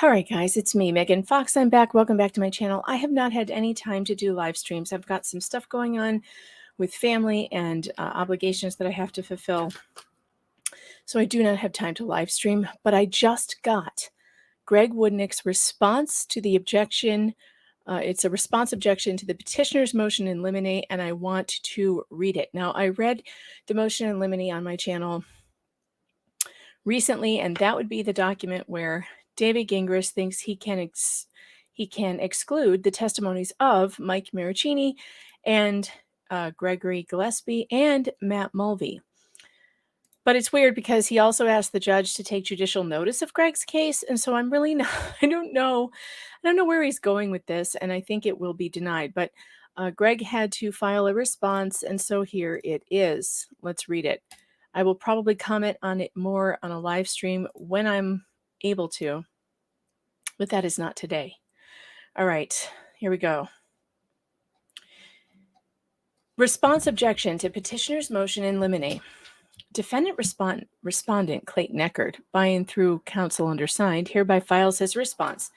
All right, guys, it's me, Megan Fox. I'm back. Welcome back to my channel. I have not had any time to do live streams. I've got some stuff going on with family and obligations that I have to fulfill. So I do not have time to live stream, but I just got Gregg Woodnick's response to the objection. It's a response objection to the petitioner's motion in limine, and I want to read it. Now, I read the motion in limine on my channel recently, and that would be the document where David Gingras thinks he can exclude the testimonies of Mike Maricini and Gregory Gillespie and Matt Mulvey. But it's weird because he also asked the judge to take judicial notice of Gregg's case, and so I'm really not. I don't know where he's going with this, and I think it will be denied. But Gregg had to file a response, and so here it is. Let's read it. I will probably comment on it more on a live stream when I'm able to, but that is not today. All right, here we go. Response objection to petitioner's motion in limine. Defendant respondent Clayton Eckert, by and through counsel undersigned, hereby files his response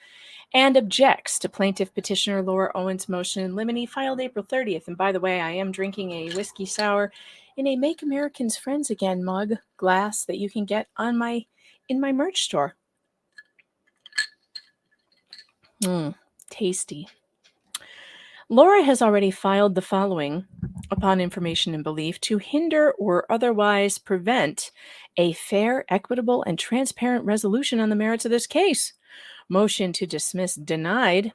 and objects to plaintiff petitioner Laura Owens' motion in limine filed April 30th. And by the way, I am drinking a whiskey sour in a Make Americans Friends Again mug glass that you can get on in my merch store. Tasty. Laura has already filed the following upon information and belief to hinder or otherwise prevent a fair, equitable, and transparent resolution on the merits of this case. Motion to dismiss denied.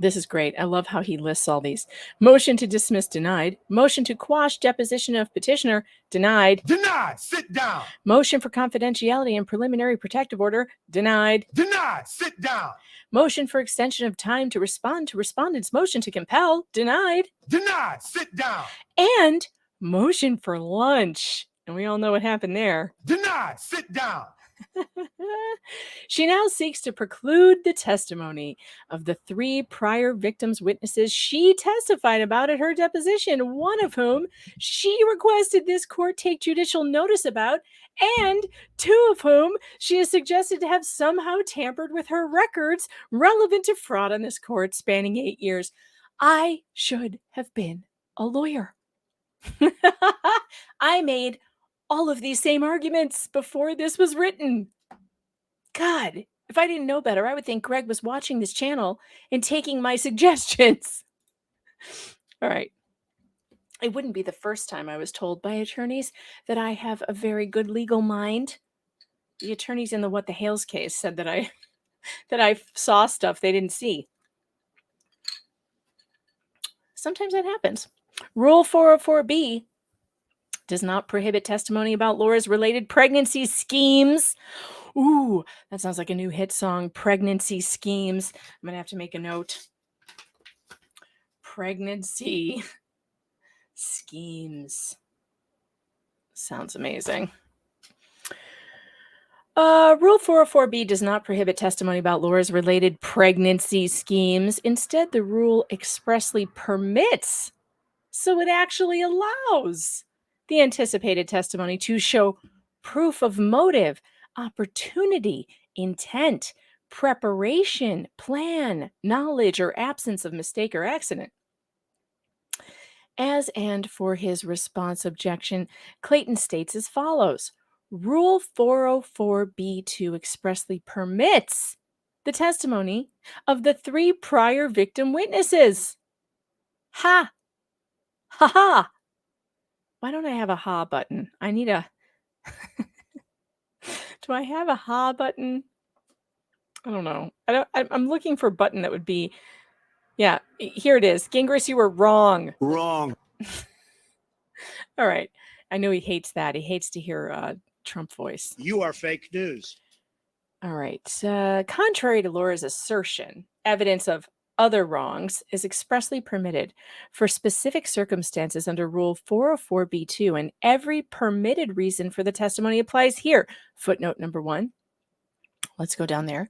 This is great. I love how he lists all these. Motion to dismiss denied. Motion to quash deposition of petitioner denied. Denied. Sit down. Motion for confidentiality and preliminary protective order denied. Denied. Sit down. Motion for extension of time to respond to respondent's motion to compel denied. Denied. Sit down. And motion for lunch. And we all know what happened there. Denied. Sit down. She now seeks to preclude the testimony of the 3 prior victims' witnesses she testified about at her deposition, one of whom she requested this court take judicial notice about, and 2 of whom she has suggested to have somehow tampered with her records relevant to fraud on this court spanning 8 years. I should have been a lawyer. I made all of these same arguments before this was written. God, if I didn't know better, I would think Gregg was watching this channel and taking my suggestions. All right. It wouldn't be the first time I was told by attorneys that I have a very good legal mind. The attorneys in the What the Hales case said that I saw stuff they didn't see. Sometimes that happens. Rule 404B does not prohibit testimony about Laura's related pregnancy schemes. Ooh, that sounds like a new hit song, Pregnancy Schemes. I'm going to have to make a note. Pregnancy schemes. Sounds amazing. Rule 404B does not prohibit testimony about Laura's related pregnancy schemes. Instead, the rule expressly permits, so it actually allows the anticipated testimony to show proof of motive, opportunity, intent, preparation, plan, knowledge, or absence of mistake or accident. As and for his response objection, Clayton states as follows. Rule 404B2 expressly permits the testimony of the 3 prior victim witnesses. Ha! Ha ha! Why don't I have a ha button? I need a... Do I have a ha button? I don't know. I'm looking for a button that would be... Yeah, here it is. Gingras, you were wrong. Wrong. All right. I know he hates that. He hates to hear Trump voice. You are fake news. All right. Contrary to Laura's assertion, evidence of other wrongs is expressly permitted for specific circumstances under Rule 404B2, and every permitted reason for the testimony applies here. Footnote number 1. Let's go down there.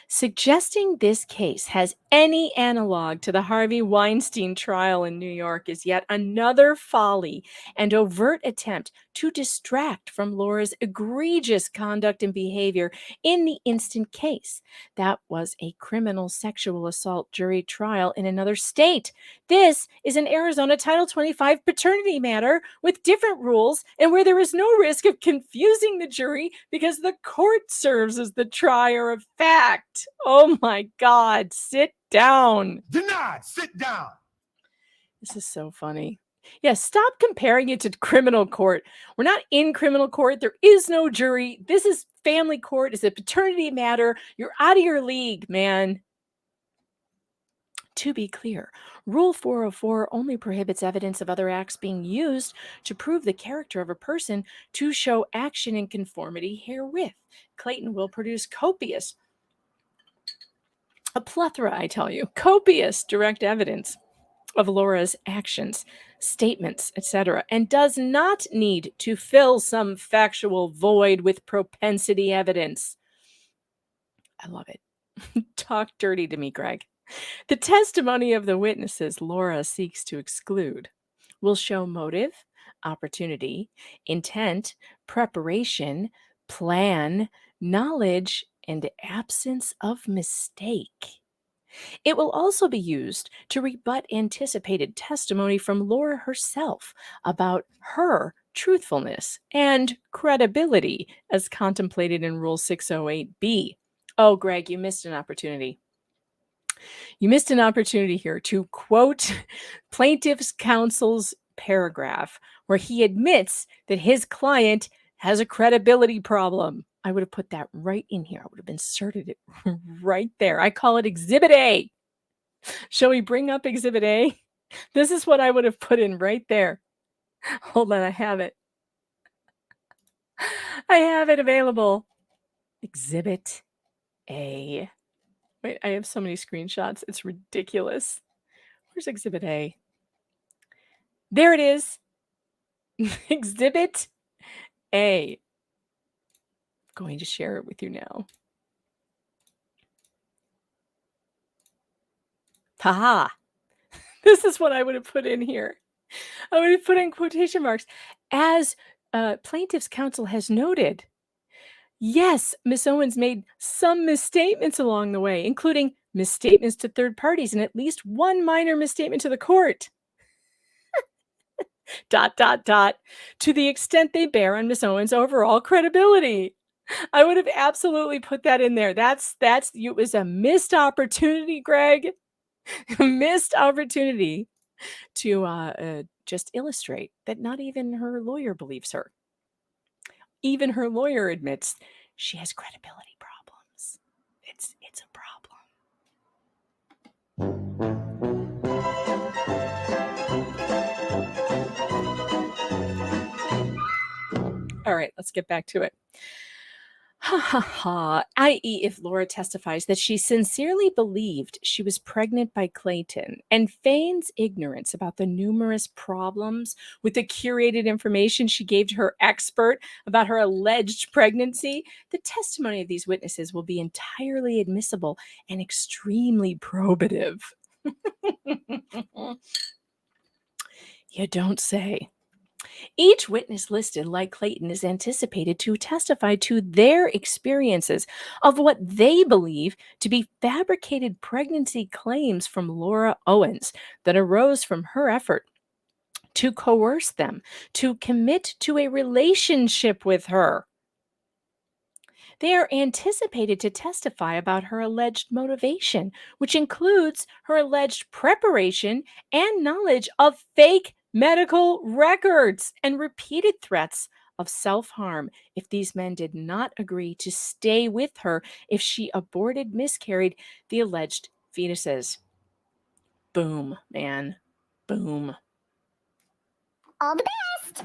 Suggesting this case has any analog to the Harvey Weinstein trial in New York is yet another folly and overt attempt to distract from Laura's egregious conduct and behavior in the instant case. That was a criminal sexual assault jury trial in another state. This is an Arizona Title 25 paternity matter with different rules and where there is no risk of confusing the jury because the court serves as the trier of fact. Oh my God, sit down. Denied. Sit down. This is so funny. Yeah, stop comparing it to criminal court. We're not in criminal court. There is no jury. This is family court. It's a paternity matter. You're out of your league, man. To be clear, Rule 404 only prohibits evidence of other acts being used to prove the character of a person to show action in conformity herewith. Clayton will produce a plethora, I tell you, copious direct evidence of Laura's actions, statements, etc., and does not need to fill some factual void with propensity evidence. I love it. Talk dirty to me, Greg. The testimony of the witnesses Laura seeks to exclude will show motive, opportunity, intent, preparation, plan, knowledge, and absence of mistake. It will also be used to rebut anticipated testimony from Laura herself about her truthfulness and credibility as contemplated in Rule 608B. Oh, Greg, you missed an opportunity. You missed an opportunity here to quote plaintiff's counsel's paragraph where he admits that his client has a credibility problem. I would have put that right in here. I would have inserted it right there. I call it Exhibit A. Shall we bring up Exhibit A? This is what I would have put in right there. Hold on, I have it. I have it available. Exhibit A. Wait, I have so many screenshots. It's ridiculous. Where's Exhibit A? There it is. Exhibit A. I'm going to share it with you now. Haha. This is what I would have put in here. I would have put in quotation marks. As plaintiff's counsel has noted, yes, Miss Owens made some misstatements along the way, including misstatements to third parties and at least one minor misstatement to the court. ... to the extent they bear on Miss Owens' overall credibility. I would have absolutely put that in there. It was a missed opportunity, Greg. Missed opportunity to just illustrate that not even her lawyer believes her. Even her lawyer admits she has credibility problems. It's a problem. All right, let's get back to it. Ha ha ha, i.e., if Laura testifies that she sincerely believed she was pregnant by Clayton and feigns ignorance about the numerous problems with the curated information she gave to her expert about her alleged pregnancy, the testimony of these witnesses will be entirely admissible and extremely probative. You don't say. Each witness listed, like Clayton, is anticipated to testify to their experiences of what they believe to be fabricated pregnancy claims from Laura Owens that arose from her effort to coerce them to commit to a relationship with her. They are anticipated to testify about her alleged motivation, which includes her alleged preparation and knowledge of fake medical records and repeated threats of self-harm if these men did not agree to stay with her if she miscarried the alleged fetuses. Boom, man. Boom. All the best!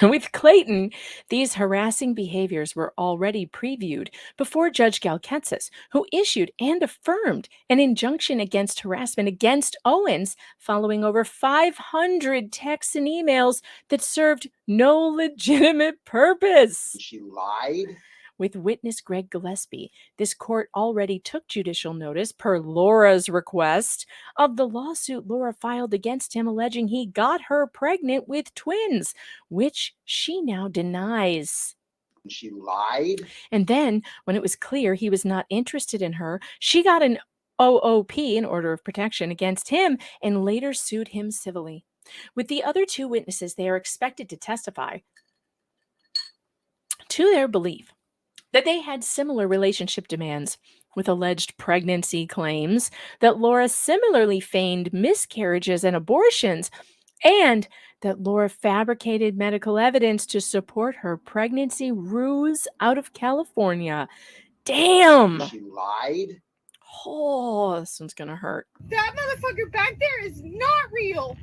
With Clayton, these harassing behaviors were already previewed before Judge Galketsis, who issued and affirmed an injunction against harassment against Owens following over 500 texts and emails that served no legitimate purpose. She lied? with witness Gregg Gillespie, this court already took judicial notice, per Laura's request, of the lawsuit Laura filed against him alleging he got her pregnant with twins, which she now denies. She lied. And then, when it was clear he was not interested in her, she got an OOP, an order of protection, against him and later sued him civilly. With the other two witnesses, they are expected to testify to their belief that they had similar relationship demands with alleged pregnancy claims, that Laura similarly feigned miscarriages and abortions, and that Laura fabricated medical evidence to support her pregnancy ruse out of California. Damn! She lied. Oh, this one's gonna hurt. That motherfucker back there is not real.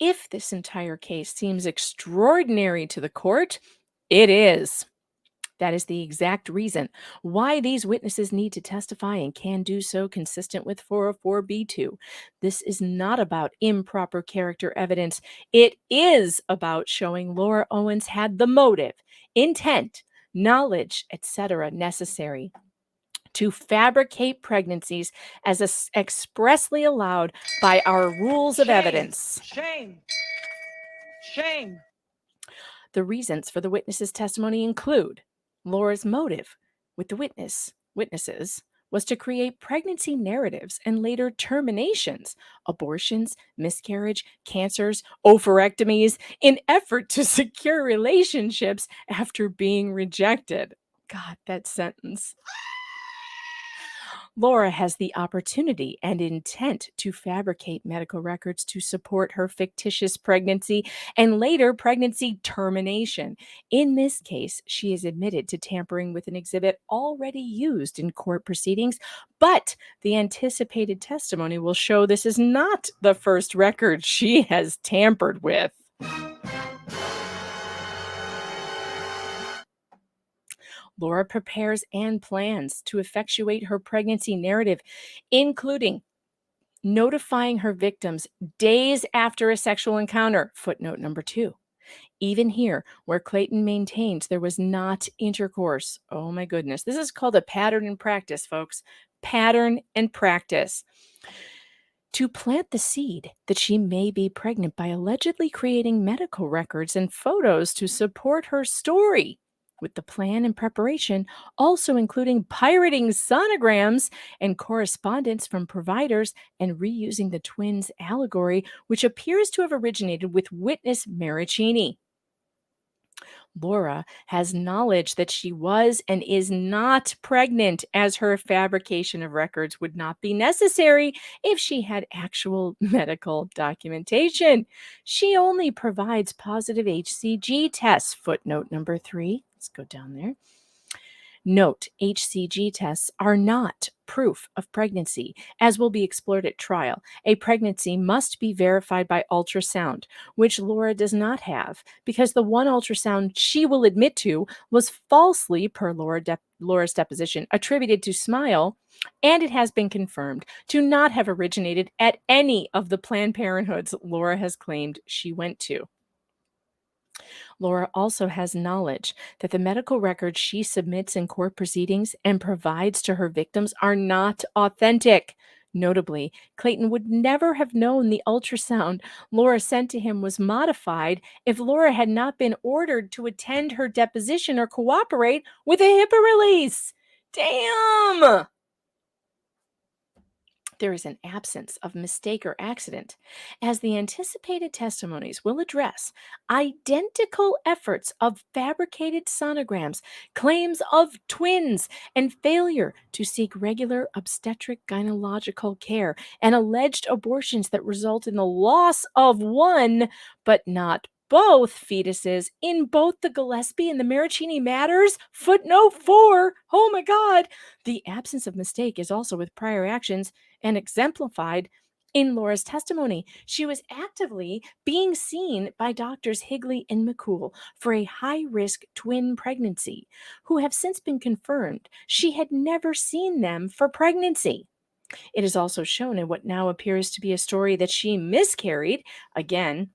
If this entire case seems extraordinary to the court, it is. That is the exact reason why these witnesses need to testify and can do so consistent with 404b2. This is not about improper character evidence. It is about showing Laura Owens had the motive, intent, knowledge, etc. necessary to fabricate pregnancies as expressly allowed by our rules of evidence. Shame. Shame. The reasons for the witnesses' testimony include Laura's motive with the witnesses was to create pregnancy narratives and later terminations, abortions, miscarriage, cancers, oophorectomies, in effort to secure relationships after being rejected. God, that sentence. Laura has the opportunity and intent to fabricate medical records to support her fictitious pregnancy and later pregnancy termination. In this case, she is admitted to tampering with an exhibit already used in court proceedings, but the anticipated testimony will show this is not the first record she has tampered with. Laura prepares and plans to effectuate her pregnancy narrative, including notifying her victims days after a sexual encounter, footnote number 2. Even here, where Clayton maintains there was not intercourse. Oh my goodness. This is called a pattern and practice, folks. Pattern and practice. To plant the seed that she may be pregnant by allegedly creating medical records and photos to support her story, with the plan and preparation also including pirating sonograms and correspondence from providers and reusing the twins allegory, which appears to have originated with witness Maricini. Laura has knowledge that she was and is not pregnant, as her fabrication of records would not be necessary if she had actual medical documentation. She only provides positive HCG tests, footnote number 3. Let's go down there. Note, HCG tests are not proof of pregnancy, as will be explored at trial. A pregnancy must be verified by ultrasound, which Laura does not have, because the one ultrasound she will admit to was falsely, per Laura's deposition, attributed to Smile, and it has been confirmed to not have originated at any of the Planned Parenthoods Laura has claimed she went to. Laura also has knowledge that the medical records she submits in court proceedings and provides to her victims are not authentic. Notably, Clayton would never have known the ultrasound Laura sent to him was modified if Laura had not been ordered to attend her deposition or cooperate with a HIPAA release. Damn! There is an absence of mistake or accident, as the anticipated testimonies will address identical efforts of fabricated sonograms, claims of twins, and failure to seek regular obstetric gynecological care, and alleged abortions that result in the loss of one, but not both fetuses in both the Gillespie and the Maricini matters. Footnote 4. Oh my God. The absence of mistake is also with prior actions and exemplified in Laura's testimony. She was actively being seen by doctors Higley and McCool for a high-risk twin pregnancy, who have since been confirmed she had never seen them for pregnancy. It is also shown in what now appears to be a story that she miscarried, again,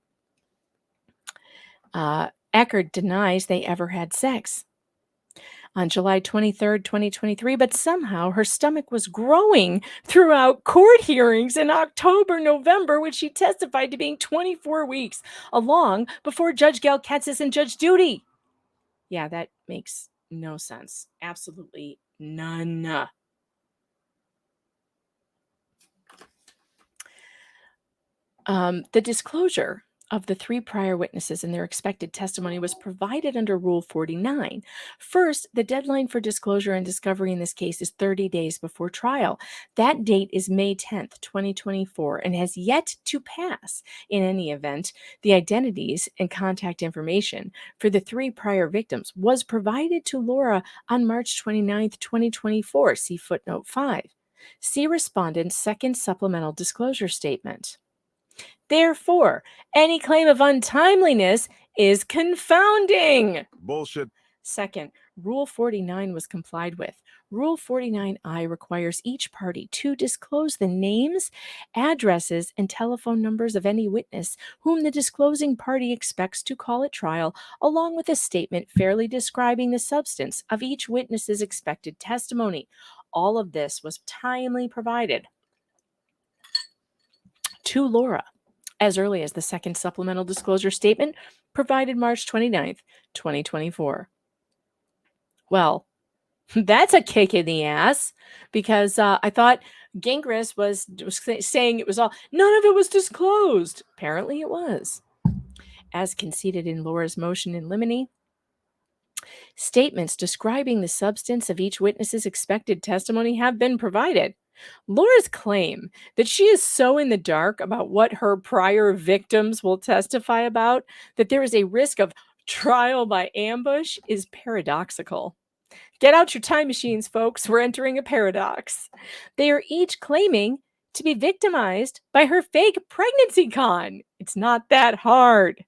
Eckert denies they ever had sex on July 23rd, 2023, but somehow her stomach was growing throughout court hearings in October, November, which she testified to being 24 weeks along before Judge Gail Katzis and Judge Duty. Yeah, that makes no sense. Absolutely none. The disclosure of the 3 prior witnesses and their expected testimony was provided under Rule 49. First, the deadline for disclosure and discovery in this case is 30 days before trial. That date is May 10th, 2024, and has yet to pass. In any event, the identities and contact information for the 3 prior victims was provided to Laura on March 29th, 2024. See footnote 5. See respondent's second supplemental disclosure statement. Therefore, any claim of untimeliness is confounding. Bullshit. Second, Rule 49 was complied with. Rule 49I requires each party to disclose the names, addresses, and telephone numbers of any witness whom the disclosing party expects to call at trial, along with a statement fairly describing the substance of each witness's expected testimony. All of this was timely provided to Laura as early as the second supplemental disclosure statement provided March 29th, 2024. Well, that's a kick in the ass, because I thought Gingras was saying it was all, none of it was disclosed. Apparently it was. As conceded in Laura's motion in limine, statements describing the substance of each witness's expected testimony have been provided. Laura's claim that she is so in the dark about what her prior victims will testify about that there is a risk of trial by ambush is paradoxical. Get out your time machines, folks. We're entering a paradox. They are each claiming to be victimized by her fake pregnancy con. It's not that hard.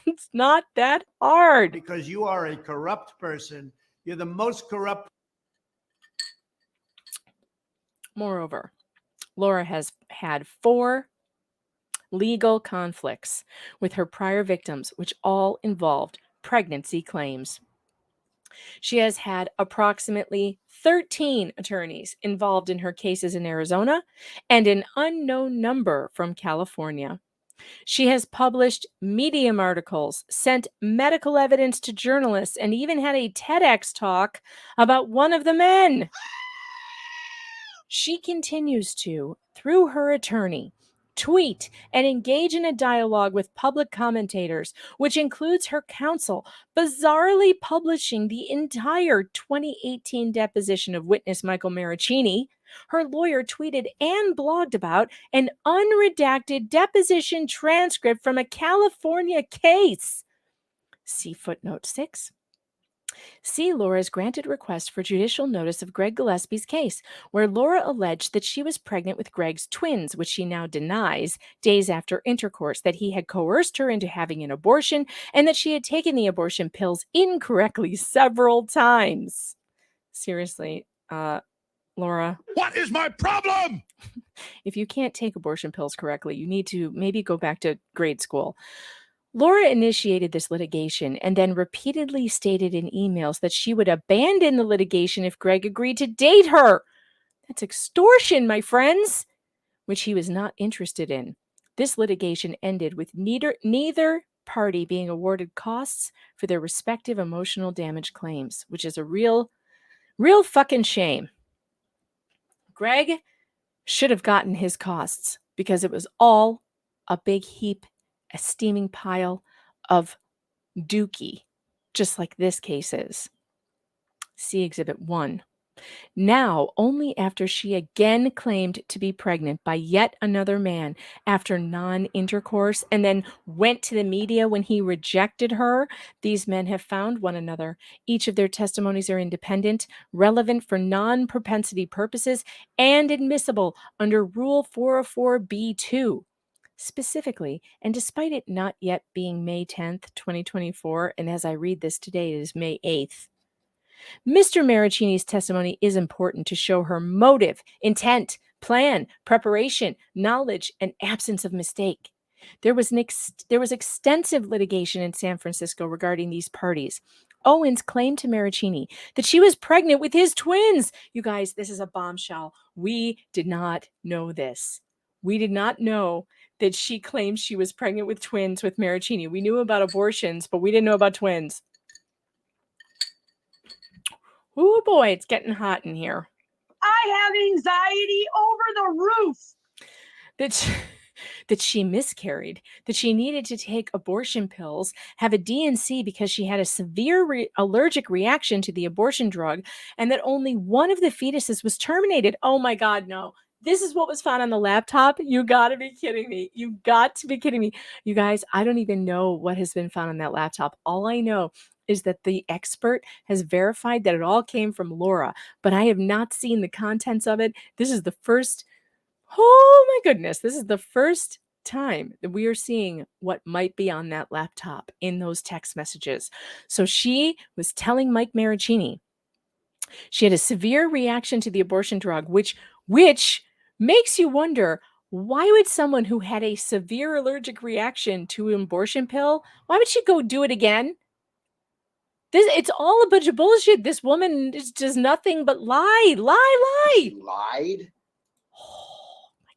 It's not that hard. Because you are a corrupt person. You're the most corrupt. Moreover, Laura has had 4 legal conflicts with her prior victims, which all involved pregnancy claims. She has had approximately 13 attorneys involved in her cases in Arizona and an unknown number from California. She has published Medium articles, sent medical evidence to journalists, and even had a TEDx talk about one of the men. She continues to, through her attorney, tweet and engage in a dialogue with public commentators, which includes her counsel, bizarrely publishing the entire 2018 deposition of witness Michael Maricini. Her lawyer tweeted and blogged about an unredacted deposition transcript from a California case. See footnote 6. See Laura's granted request for judicial notice of Gregg Gillespie's case, where Laura alleged that she was pregnant with Gregg's twins, which she now denies, days after intercourse, that he had coerced her into having an abortion, and that she had taken the abortion pills incorrectly several times. Seriously, Laura. What is my problem? If you can't take abortion pills correctly, you need to maybe go back to grade school. Laura initiated this litigation and then repeatedly stated in emails that she would abandon the litigation if Gregg agreed to date her. That's extortion, my friends, which he was not interested in. This litigation ended with neither party being awarded costs for their respective emotional damage claims, which is a real fucking shame. Gregg should have gotten his costs because it was all a big heap, a steaming pile of dookie, just like this case is. See Exhibit 1. Now, only after she again claimed to be pregnant by yet another man after non-intercourse and then went to the media when he rejected her, these men have found one another. Each of their testimonies are independent, relevant for non-propensity purposes, and admissible under Rule 404b2. Specifically, and despite it not yet being May 10th, 2024, and as I read this today, it is May 8th, Mr. Maricini's testimony is important to show her motive, intent, plan, preparation, knowledge, and absence of mistake. There was extensive litigation in San Francisco regarding these parties. Owens claimed to Maricini that she was pregnant with his twins. You guys, this is a bombshell. We did not know this. We did not know that she claimed she was pregnant with twins with Maricini. We knew about abortions, but we didn't know about twins. Oh boy, it's getting hot in here. I have anxiety over the roof. That she miscarried, that she needed to take abortion pills, have a DNC because she had a severe allergic reaction to the abortion drug, and that only one of the fetuses was terminated. Oh my God, no. This is what was found on the laptop? You got to be kidding me. You got to be kidding me. You guys, I don't even know what has been found on that laptop. All I know is that the expert has verified that it all came from Laura, but I have not seen the contents of it. This is the first... Oh my goodness, this is the first time that we are seeing what might be on that laptop in those text messages. So she was telling Mike Maricini she had a severe reaction to the abortion drug, which makes you wonder, why would someone who had a severe allergic reaction to an abortion pill, why would she go do it again? It's all a bunch of bullshit. This woman does nothing but lie. She lied.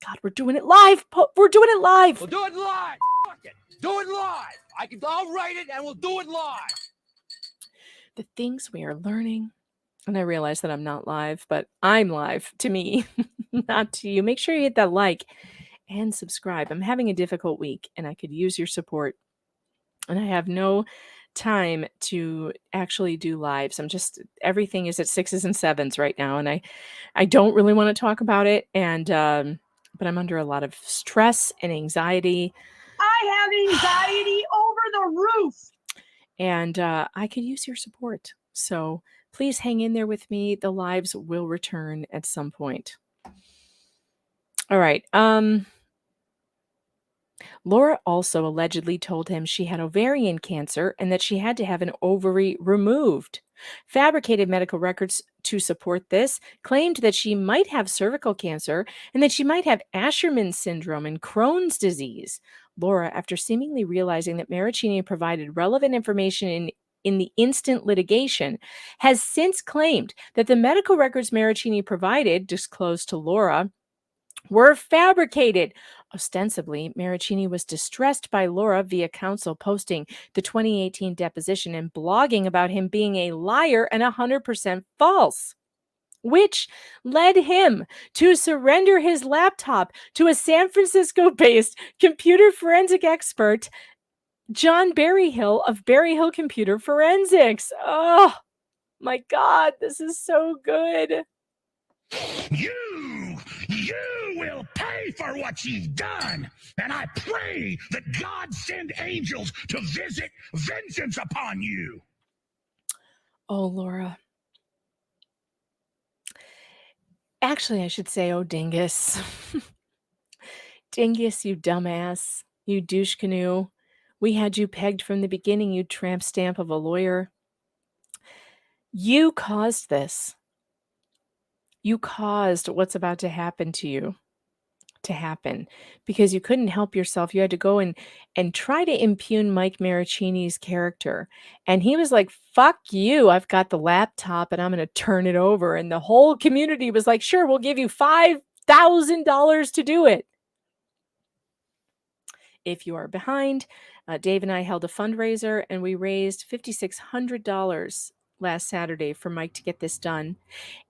God, we're doing it live. We're doing it live. We'll do it live. Fuck it. Do it live. I'll write it and we'll do it live. The things we are learning. And I realize that I'm not live, but I'm live to me, not to you. Make sure you hit that like and subscribe. I'm having a difficult week and I could use your support. And I have no time to actually do lives. Everything is at 6s and 7s right now. And I don't really want to talk about it. And, but I'm under a lot of stress and anxiety. I have anxiety over the roof. And I could use your support. So please hang in there with me. The lives will return at some point. All right. Laura also allegedly told him she had ovarian cancer and that she had to have an ovary removed. Fabricated medical records to support this claimed that she might have cervical cancer and that she might have Asherman syndrome and Crohn's disease. Laura, after seemingly realizing that Maricini provided relevant information in the instant litigation, has since claimed that the medical records Maricini provided, disclosed to Laura, were fabricated. Ostensibly, Maricini was distressed by Laura via counsel posting the 2018 deposition and blogging about him being a liar and 100% false, which led him to surrender his laptop to a San Francisco-based computer forensic expert, John Berryhill of Berryhill Computer Forensics. Oh, my God, this is so good. You will pay for what you've done, and I pray that God send angels to visit vengeance upon you. Oh, Laura. Actually, I should say, oh, dingus. Dingus, you dumbass. You douche canoe. We had you pegged from the beginning, you tramp stamp of a lawyer. You caused this. You caused what's about to happen to you to happen because you couldn't help yourself. You had to go and try to impugn Mike Maricini's character. And he was like, fuck you. I've got the laptop and I'm going to turn it over. And the whole community was like, sure, we'll give you $5,000 to do it. If you are behind, Dave and I held a fundraiser and we raised $5,600 last Saturday for Mike to get this done.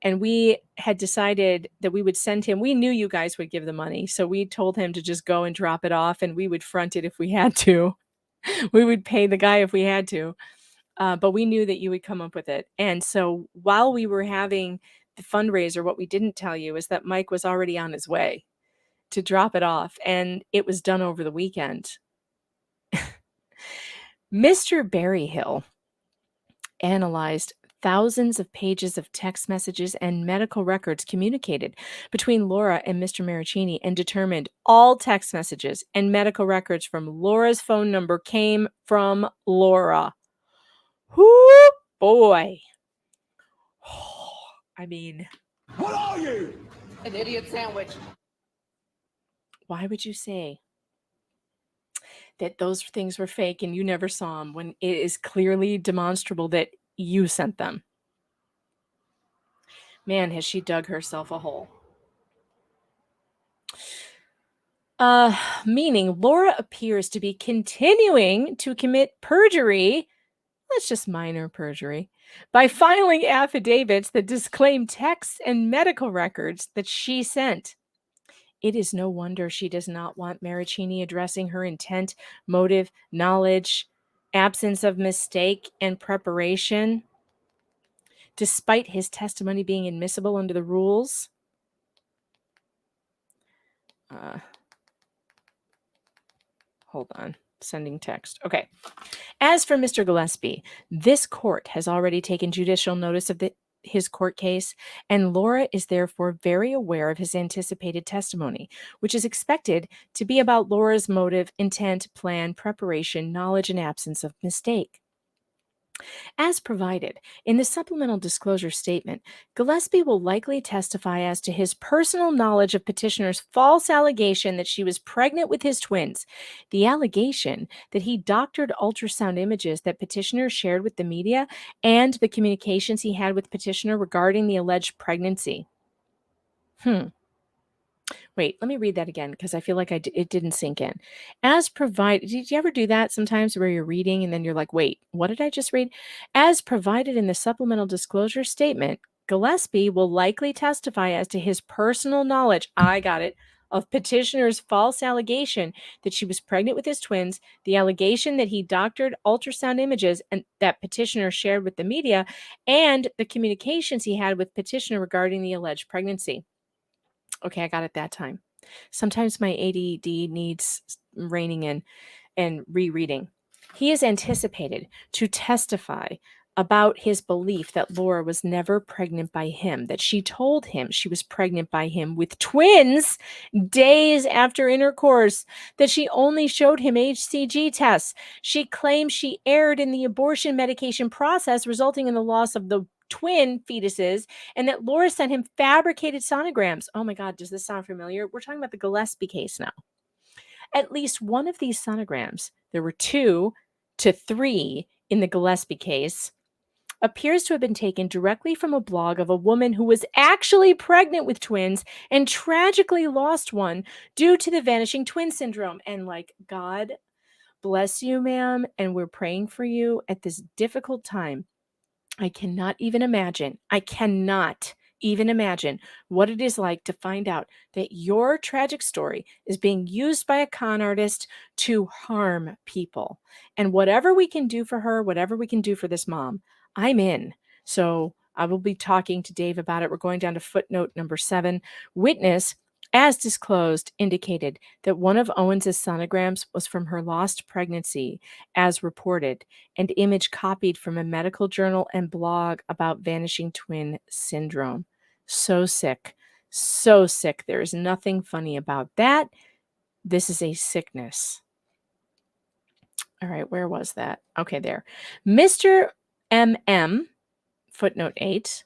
And we had decided that we would send him. We knew you guys would give the money. So we told him to just go and drop it off and we would front it if we had to. We would pay the guy if we had to. But we knew that you would come up with it. And so while we were having the fundraiser, what we didn't tell you is that Mike was already on his way to drop it off. And it was done over the weekend. Mr. Berryhill analyzed thousands of pages of text messages and medical records communicated between Laura and Mr. Maricini and determined all text messages and medical records from Laura's phone number came from Laura. Whoo, boy. I mean, What are you? An idiot sandwich. why would you say that those things were fake and you never saw them when it is clearly demonstrable that you sent them. Man, has she dug herself a hole. Meaning Laura appears to be continuing to commit perjury, that's just minor perjury, by filing affidavits that disclaim texts and medical records that she sent. It is no wonder she does not want Maricini addressing her intent, motive, knowledge, absence of mistake, and preparation, despite his testimony being admissible under the rules. Hold on. Sending text. Okay. As for Mr. Gillespie, this court has already taken judicial notice of his court case, and Laura is therefore very aware of his anticipated testimony, which is expected to be about Laura's motive, intent, plan, preparation, knowledge, and absence of mistake. As provided in the supplemental disclosure statement, Gillespie will likely testify as to his personal knowledge of petitioner's false allegation that she was pregnant with his twins, the allegation that he doctored ultrasound images that petitioner shared with the media, and the communications he had with petitioner regarding the alleged pregnancy. Wait, let me read that again because I feel like it didn't sink in. As provided, did you ever do that sometimes where you're reading and then you're like, wait, what did I just read? As provided in the supplemental disclosure statement, Gillespie will likely testify as to his personal knowledge, I got it, of petitioner's false allegation that she was pregnant with his twins, the allegation that he doctored ultrasound images and that petitioner shared with the media, and the communications he had with petitioner regarding the alleged pregnancy. Okay, I got it that time. Sometimes my ADD needs reining in and rereading. He is anticipated to testify about his belief that Laura was never pregnant by him, that she told him she was pregnant by him with twins days after intercourse, that she only showed him HCG tests. She claims she erred in the abortion medication process, resulting in the loss of the twin fetuses, and that Laura sent him fabricated sonograms. Oh my God, does this sound familiar? We're talking about the Gillespie case now. At least one of these sonograms, there were 2 to 3 in the Gillespie case, appears to have been taken directly from a blog of a woman who was actually pregnant with twins and tragically lost one due to the vanishing twin syndrome. And like, God bless you, ma'am, and we're praying for you at this difficult time. I cannot even imagine what it is like to find out that your tragic story is being used by a con artist to harm people. And whatever we can do for her, whatever we can do for this mom, I'm in. So I will be talking to Dave about it. We're going down to footnote number 7. Witness, as disclosed, indicated that one of Owens's sonograms was from her lost pregnancy, as reported, and image copied from a medical journal and blog about vanishing twin syndrome. So sick. So sick. There is nothing funny about that. This is a sickness. All right, where was that? Okay, there. Mr. M.M., footnote 8,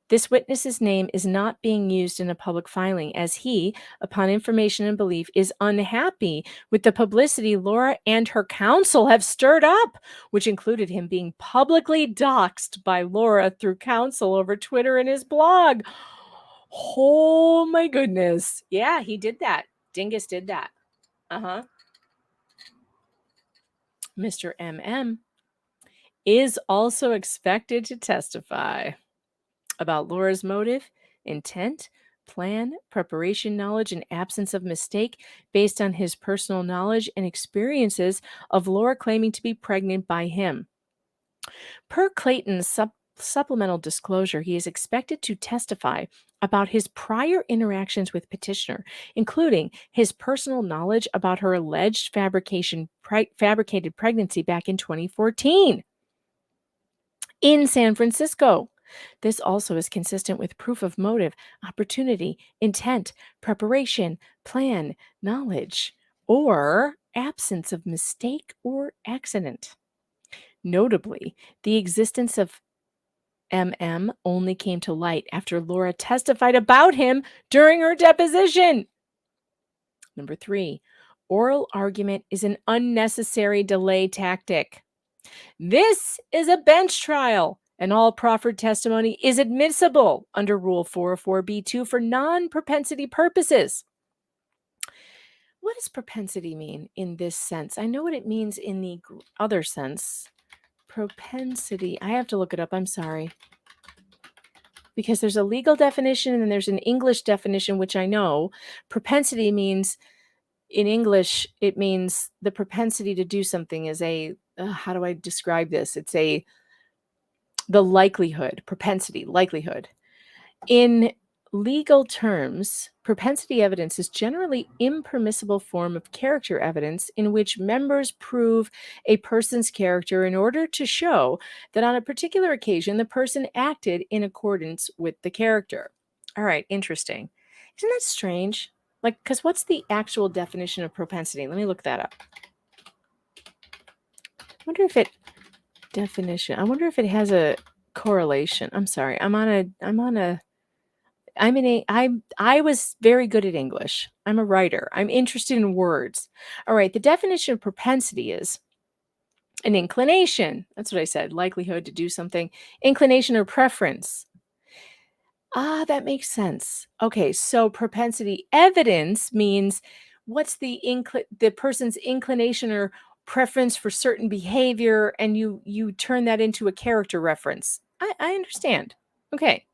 this witness's name is not being used in a public filing as he, upon information and belief, is unhappy with the publicity Laura and her counsel have stirred up, which included him being publicly doxxed by Laura through counsel over Twitter and his blog. Oh my goodness. Yeah, he did that. Dingus did that. Mr. M.M. is also expected to testify about Laura's motive, intent, plan, preparation, knowledge, and absence of mistake based on his personal knowledge and experiences of Laura claiming to be pregnant by him. Per Clayton's supplemental disclosure, he is expected to testify about his prior interactions with petitioner, including his personal knowledge about her alleged fabricated pregnancy back in 2014 in San Francisco. This also is consistent with proof of motive, opportunity, intent, preparation, plan, knowledge, or absence of mistake or accident. Notably, the existence of MM only came to light after Laura testified about him during her deposition. Number 3, oral argument is an unnecessary delay tactic. This is a bench trial, and all proffered testimony is admissible under Rule 404b2 for non-propensity purposes. What does propensity mean in this sense? I know what it means in the other sense. Propensity. I have to look it up. I'm sorry. Because there's a legal definition and there's an English definition, which I know. Propensity means, in English, it means the propensity to do something is a, how do I describe this? It's the likelihood, propensity, likelihood. In legal terms, propensity evidence is generally impermissible form of character evidence in which members prove a person's character in order to show that on a particular occasion the person acted in accordance with the character. All right, interesting. Isn't that strange? Like, because what's the actual definition of propensity? Let me look that up. I wonder if it has a correlation. I'm sorry. I was very good at English. I'm a writer. I'm interested in words. All right. The definition of propensity is an inclination. That's what I said. Likelihood to do something. Inclination or preference. That makes sense. Okay. So propensity evidence means what's the person's inclination or preference for certain behavior, and you turn that into a character reference. I understand. Okay.